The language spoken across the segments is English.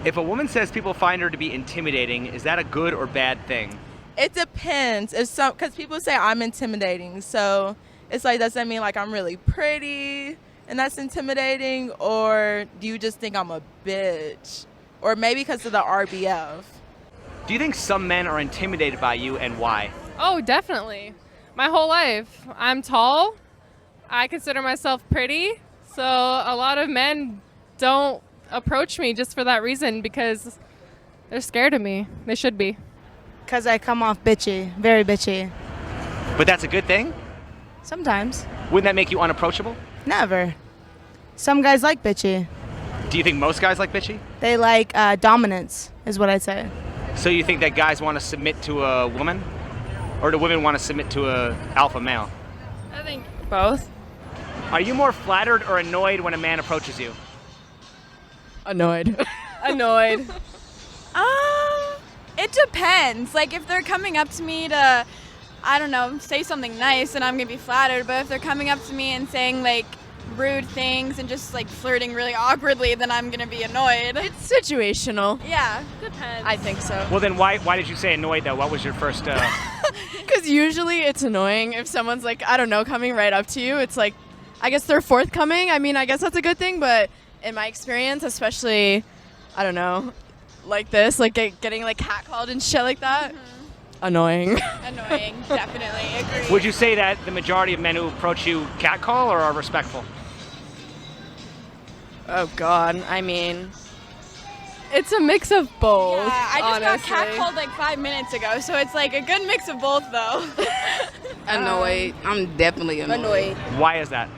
If a woman says people find her to be intimidating, is that a good or bad thing? It depends. Because people say I'm intimidating, so it's like, does that mean like I'm really pretty and that's intimidating, or do you just think I'm a bitch, or maybe because of the RBF? Do you think some men are intimidated by you, and why? Oh, definitely. My whole life. I'm tall. I consider myself pretty. So a lot of men don't approach me just for that reason, because they're scared of me. They should be. Because I come off bitchy, very bitchy. But that's a good thing? Sometimes. Wouldn't that make you unapproachable? Never. Some guys like bitchy. Do you think most guys like bitchy? They like dominance, is what I'd say. So you think that guys want to submit to a woman? Or do women want to submit to a alpha male? I think both. Are you more flattered or annoyed when a man approaches you? Annoyed. Annoyed. It depends. Like, if they're coming up to me to, I don't know, say something nice, then I'm gonna be flattered. But if they're coming up to me and saying like rude things and just like flirting really awkwardly, then I'm gonna be annoyed. It's situational. Yeah, depends. I think so. Well, then why did you say annoyed, though? What was your first... Because usually it's annoying if someone's like, I don't know, coming right up to you. It's like, I guess they're forthcoming. I mean, I guess that's a good thing, but in my experience, especially, I don't know, like this, like getting like catcalled and shit like that, annoying. Annoying, definitely. Agree. Would you say that the majority of men who approach you catcall or are respectful? Oh, God. I mean, it's a mix of both. Yeah, I just honestly. got catcalled like 5 minutes ago, so it's like a good mix of both, though. Annoyed. I'm definitely annoyed. Why is that?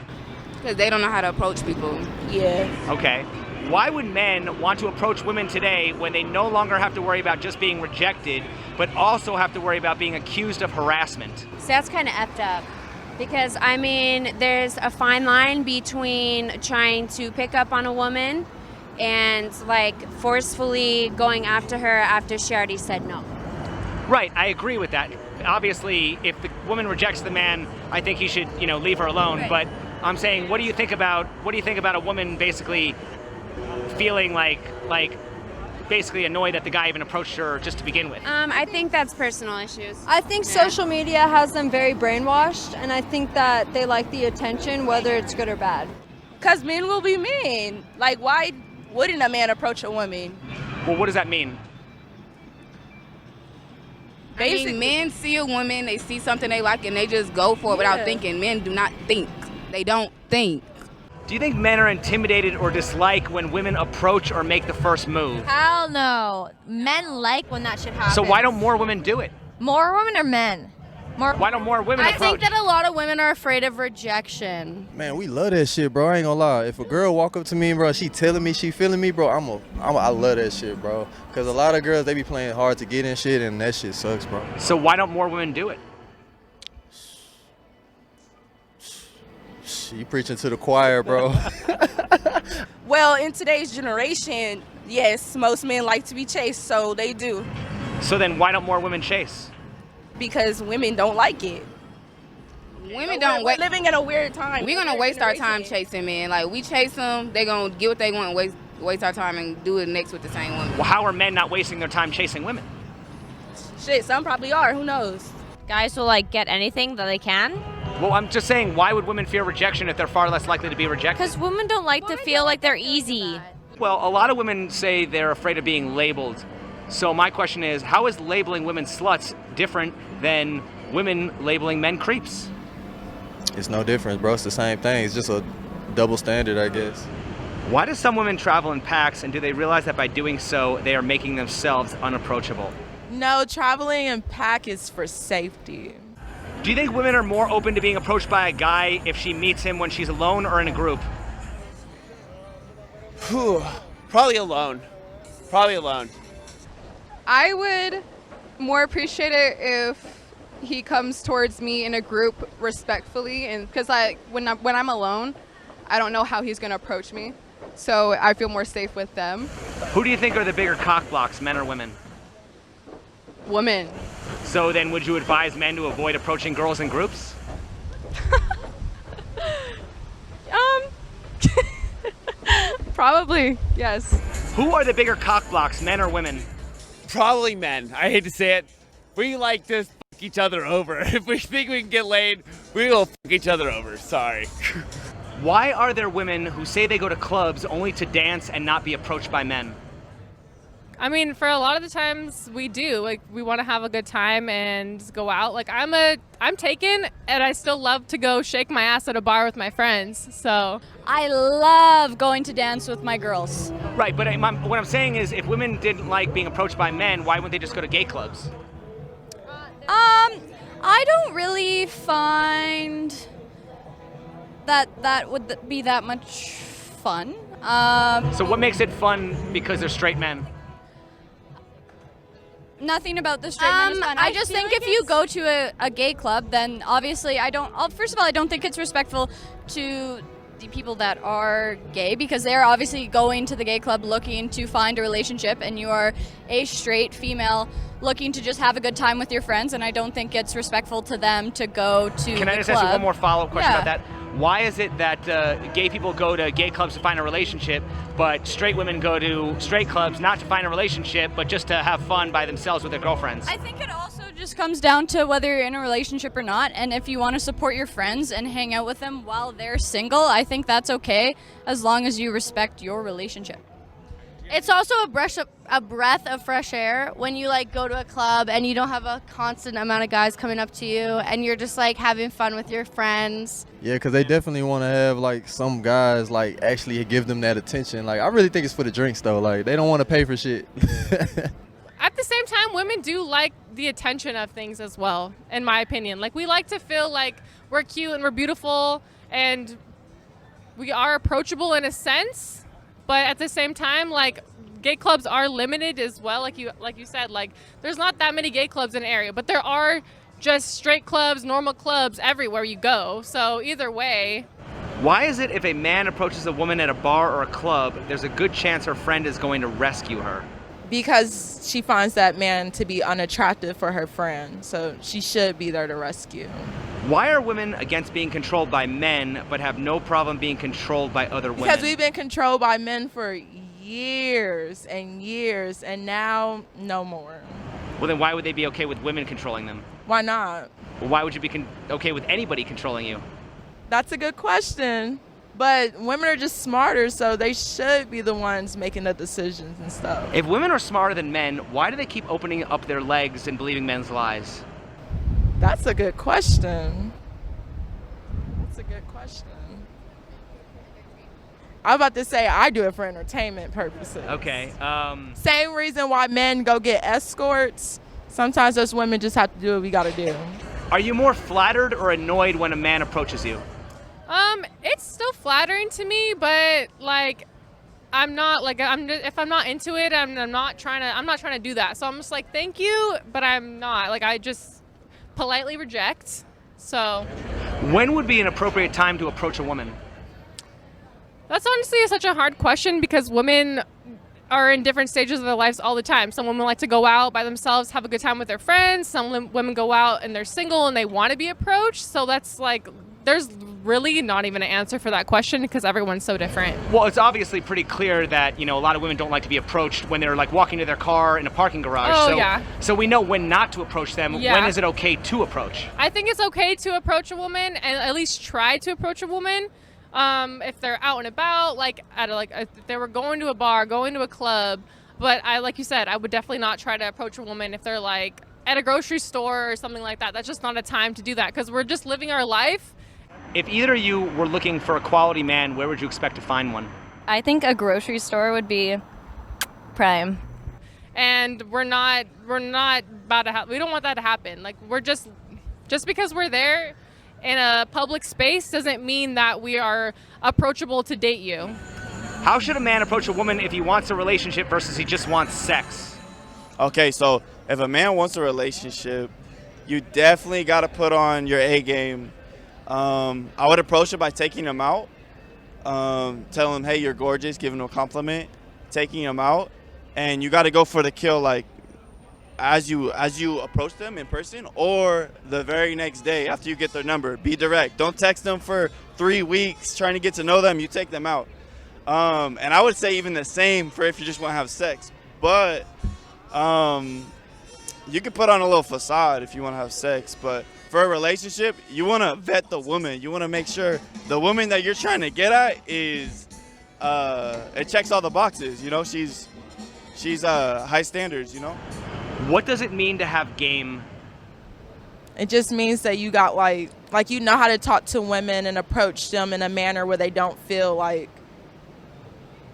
Because they don't know how to approach people. Yeah. Okay. Why would men want to approach women today when they no longer have to worry about just being rejected, but also have to worry about being accused of harassment? So that's kind of effed up. Because, I mean, there's a fine line between trying to pick up on a woman and, like, forcefully going after her after she already said no. Right, I agree with that. Obviously, if the woman rejects the man, I think he should, leave her alone. Right. But I'm saying, what do you think about a woman basically feeling like basically annoyed that the guy even approached her just to begin with? I think that's personal issues. I think social media has them very brainwashed, and I think that they like the attention, whether it's good or bad. Because men will be mean. Like, why wouldn't a man approach a woman? Well, what does that mean? I mean, men see a woman, they see something they like, and they just go for it without thinking. Men do not think. They don't think. Do you think men are intimidated or dislike when women approach or make the first move? Hell no. Men like when that shit happens. So why don't more women do it? More women or men? Why don't more women approach? I think that a lot of women are afraid of rejection. Man, we love that shit, bro. I ain't gonna lie. If a girl walk up to me, bro, she telling me she feeling me, bro, I love that shit, bro. Cause a lot of girls, they be playing hard to get in shit, and that shit sucks, bro. So why don't more women do it? You preaching to the choir, bro. Well, in today's generation, yes, most men like to be chased, so they do. So then why don't more women chase? Because women don't like it. Women don't We're living in a weird time. We're going to waste our time chasing men. Like, we chase them, they're going to get what they want and waste our time and do it next with the same woman. Well, how are men not wasting their time chasing women? Shit, some probably are. Who knows? Guys will like get anything that they can. Well, I'm just saying, why would women fear rejection if they're far less likely to be rejected? Because women don't like to feel like they're easy. Well, a lot of women say they're afraid of being labeled. So my question is, how is labeling women sluts different than women labeling men creeps? It's no difference, bro. It's the same thing. It's just a double standard, I guess. Why do some women travel in packs, and do they realize that by doing so, they are making themselves unapproachable? No, traveling in pack is for safety. Do you think women are more open to being approached by a guy if she meets him when she's alone or in a group? Probably alone. Probably alone. I would more appreciate it if he comes towards me in a group respectfully, and because when I'm alone, I don't know how he's going to approach me, so I feel more safe with them. Who do you think are the bigger cock blocks, men or women? Women. So then would you advise men to avoid approaching girls in groups? Probably, yes. Who are the bigger cock blocks, men or women? Probably men. I hate to say it. We like to fuck each other over. If we think we can get laid, we will fuck each other over. Sorry. Why are there women who say they go to clubs only to dance and not be approached by men? I mean, for a lot of the times we do. Like, we want to have a good time and go out. Like, I'm taken, and I still love to go shake my ass at a bar with my friends. So I love going to dance with my girls. Right, but what I'm saying is, if women didn't like being approached by men, why wouldn't they just go to gay clubs? I don't really find that would be that much fun. So what makes it fun because they're straight men? Nothing about the straight men is fun. I just think if you go to a gay club, then obviously first of all, I don't think it's respectful to the people that are gay, because they're obviously going to the gay club looking to find a relationship, and you are a straight female looking to just have a good time with your friends, and I don't think it's respectful to them to go to the club. Can I just ask you one more follow-up question about that? Why is it that gay people go to gay clubs to find a relationship, but straight women go to straight clubs not to find a relationship, but just to have fun by themselves with their girlfriends? I think it also just comes down to whether you're in a relationship or not, and if you want to support your friends and hang out with them while they're single, I think that's okay, as long as you respect your relationship. It's also a breath of fresh air when you like go to a club and you don't have a constant amount of guys coming up to you and you're just like having fun with your friends. Yeah, because they definitely want to have like some guys like actually give them that attention. Like, I really think it's for the drinks though. Like, they don't want to pay for shit. at the same time, women do like the attention of things as well, in my opinion. Like, we like to feel like we're cute and we're beautiful and we are approachable in a sense. But at the same time, like, gay clubs are limited as well. Like you said, like, there's not that many gay clubs in the area, but there are just straight clubs, normal clubs everywhere you go. So either way. Why is it if a man approaches a woman at a bar or a club, there's a good chance her friend is going to rescue her? Because she finds that man to be unattractive for her friend, so she should be there to rescue. Why are women against being controlled by men but have no problem being controlled by other women? Because we've been controlled by men for years and years, and now no more. Well, then why would they be okay with women controlling them? Why not? Well, why would you be okay with anybody controlling you? That's a good question. But women are just smarter, so they should be the ones making the decisions and stuff. If women are smarter than men, why do they keep opening up their legs and believing men's lies? That's a good question. That's a good question. I'm about to say I do it for entertainment purposes. Okay. Same reason why men go get escorts. Sometimes us women just have to do what we gotta do. Are you more flattered or annoyed when a man approaches you? It's still flattering to me, but like, I'm not like if I'm not into it, I'm not trying to do that. So I'm just like, thank you, but I'm not. Like, I just politely reject. So when would be an appropriate time to approach a woman? That's honestly such a hard question because women are in different stages of their lives all the time. Some women like to go out by themselves, have a good time with their friends. Some women go out and they're single and they want to be approached. So that's like, there's really not even an answer for that question because everyone's so different. Well, it's obviously pretty clear that, you know, a lot of women don't like to be approached when they're like walking to their car in a parking garage. Oh, yeah. So we know when not to approach them. Yeah. When is it okay to approach? I think it's okay to approach a woman and at least try to approach a woman. If they're out and about, like if they were going to a bar, going to a club, but like you said, I would definitely not try to approach a woman if they're like at a grocery store or something like that. That's just not a time to do that because we're just living our life. If either of you were looking for a quality man, where would you expect to find one? I think a grocery store would be prime. And we're not about to we don't want that to happen. Like, we're just because we're there in a public space doesn't mean that we are approachable to date you. How should a man approach a woman if he wants a relationship versus he just wants sex? Okay, so if a man wants a relationship, you definitely got to put on your A game. I would approach it by taking him out, telling him, hey, you're gorgeous, giving him a compliment, taking him out, and you got to go for the kill, like, as you approach them in person or the very next day after you get their number. Be direct. Don't text them for 3 weeks trying to get to know them. You take them out. And I would say even the same for if you just want to have sex. But you can put on a little facade if you want to have sex. But for a relationship, you want to vet the woman. You want to make sure the woman that you're trying to get at is, it checks all the boxes. You know, she's high standards, you know? What does it mean to have game? It just means that you got like you know how to talk to women and approach them in a manner where they don't feel like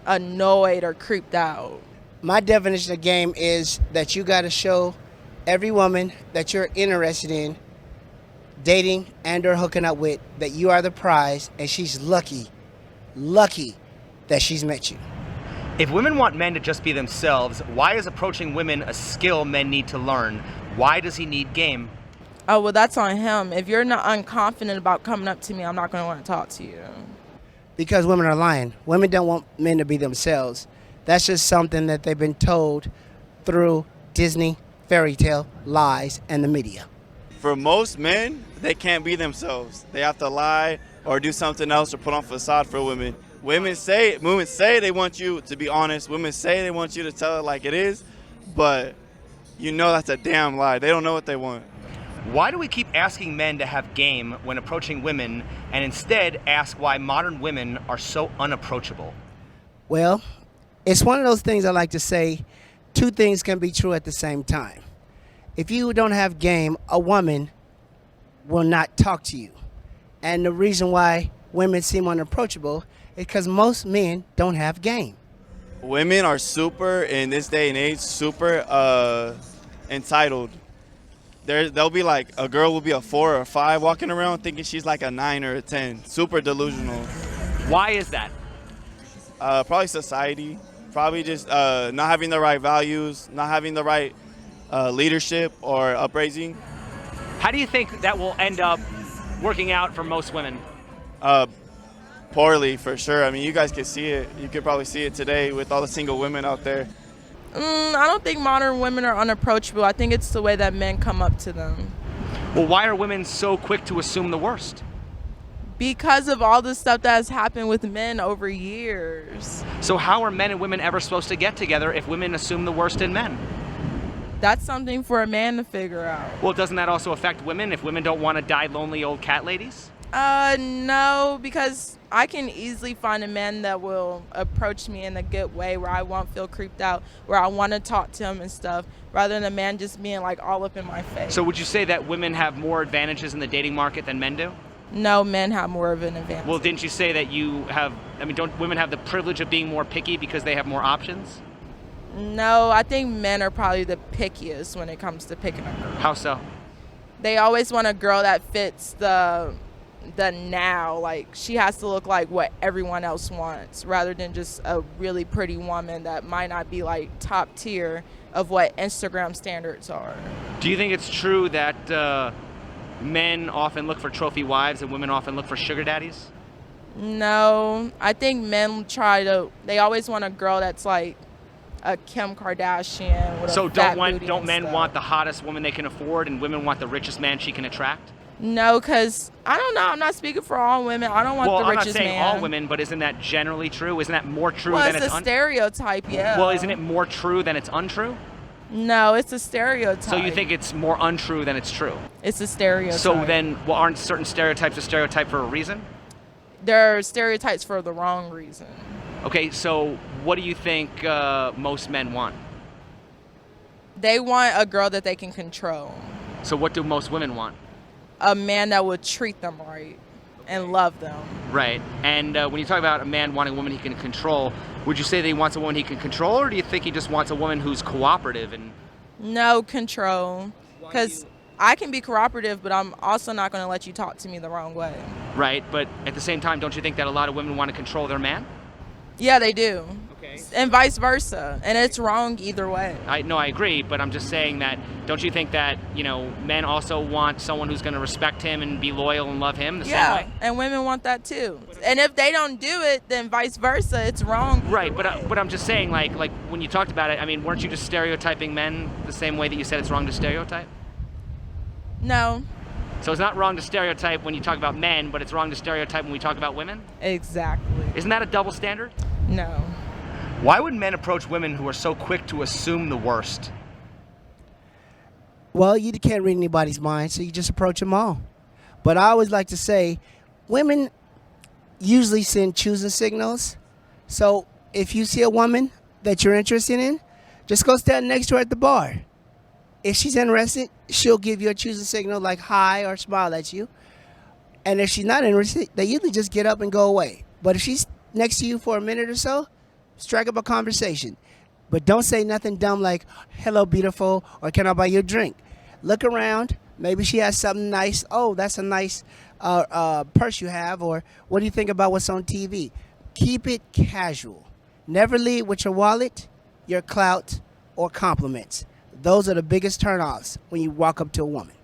annoyed or creeped out. My definition of game is that you got to show every woman that you're interested in dating and or hooking up with that you are the prize and she's lucky that she's met you. If women want men to just be themselves, why is approaching women a skill men need to learn? Why does he need game? Oh, well, that's on him. If you're not unconfident about coming up to me, I'm not going to want to talk to you. Because women are lying. Women don't want men to be themselves. That's just something that they've been told through Disney, fairy tale, lies, and the media. For most men, they can't be themselves. They have to lie or do something else or put on facade for women. Women say they want you to be honest. Women say they want you to tell it like it is, but you know that's a damn lie. They don't know what they want. Why do we keep asking men to have game when approaching women and instead ask why modern women are so unapproachable? Well, it's one of those things I like to say, two things can be true at the same time. If you don't have game, a woman will not talk to you. And the reason why women seem unapproachable is because most men don't have game. Women are in this day and age, super entitled. They'll be like, a girl will be a 4 or a 5 walking around thinking she's like a 9 or a 10. Super delusional. Why is that? Probably society. Probably just not having the right values, not having the right leadership or upraising. How do you think that will end up working out for most women? Poorly, for sure. I mean, you guys can see it. You could probably see it today with all the single women out there. I don't think modern women are unapproachable. I think it's the way that men come up to them. Well, why are women so quick to assume the worst? Because of all the stuff that has happened with men over years. So how are men and women ever supposed to get together if women assume the worst in men? That's something for a man to figure out. Well, doesn't that also affect women if women don't want to die lonely old cat ladies? No, because I can easily find a man that will approach me in a good way where I won't feel creeped out, where I want to talk to him and stuff, rather than a man just being like all up in my face. So would you say that women have more advantages in the dating market than men do? No, men have more of an advantage. Well, didn't you say that don't women have the privilege of being more picky because they have more options? No, I think men are probably the pickiest when it comes to picking a girl. How so? They always want a girl that fits the now, like she has to look like what everyone else wants rather than just a really pretty woman that might not be like top tier of what Instagram standards are. Do you think it's true that men often look for trophy wives and women often look for sugar daddies? No, I think men they always want a girl that's like a Kim Kardashian with so a fat booty don't and men stuff. want the hottest woman they can afford and women want the richest man she can attract? No, because I don't know. I'm not speaking for all women. I don't want the richest man. I'm not saying all women, but isn't that generally true? Isn't that more true well, than it's a stereotype, yeah. Well, isn't it more true than it's untrue? No, it's a stereotype. So you think it's more untrue than it's true? It's a stereotype. So then, aren't certain stereotypes a stereotype for a reason? They're stereotypes for the wrong reason. Okay, so what do you think most men want? They want a girl that they can control. So what do most women want? A man that would treat them right and love them. Right. And when you talk about a man wanting a woman he can control, would you say that he wants a woman he can control, or do you think he just wants a woman who's cooperative and... No, control. Because I can be cooperative, but I'm also not going to let you talk to me the wrong way. Right, but at the same time, don't you think that a lot of women want to control their man? Yeah, they do. Okay. And vice versa. And it's wrong either way. I agree, but I'm just saying that, don't you think that, men also want someone who's going to respect him and be loyal and love him the same way? And women want that too. And if they don't do it, then vice versa, it's wrong. Right, but I'm just saying, like when you talked about it, weren't you just stereotyping men the same way that you said it's wrong to stereotype? No. So it's not wrong to stereotype when you talk about men, but it's wrong to stereotype when we talk about women? Exactly. Isn't that a double standard? No. Why would men approach women who are so quick to assume the worst? Well, you can't read anybody's mind, so you just approach them all. But I always like to say, women usually send choosing signals. So if you see a woman that you're interested in, just go stand next to her at the bar. If she's interested, she'll give you a choosing signal like hi or smile at you. And if she's not interested, they usually just get up and go away. But if she's next to you for a minute or so, strike up a conversation. But don't say nothing dumb like, hello, beautiful, or can I buy you a drink? Look around. Maybe she has something nice. Oh, that's a nice purse you have. Or what do you think about what's on TV? Keep it casual. Never lead with your wallet, your clout, or compliments. Those are the biggest turnoffs when you walk up to a woman.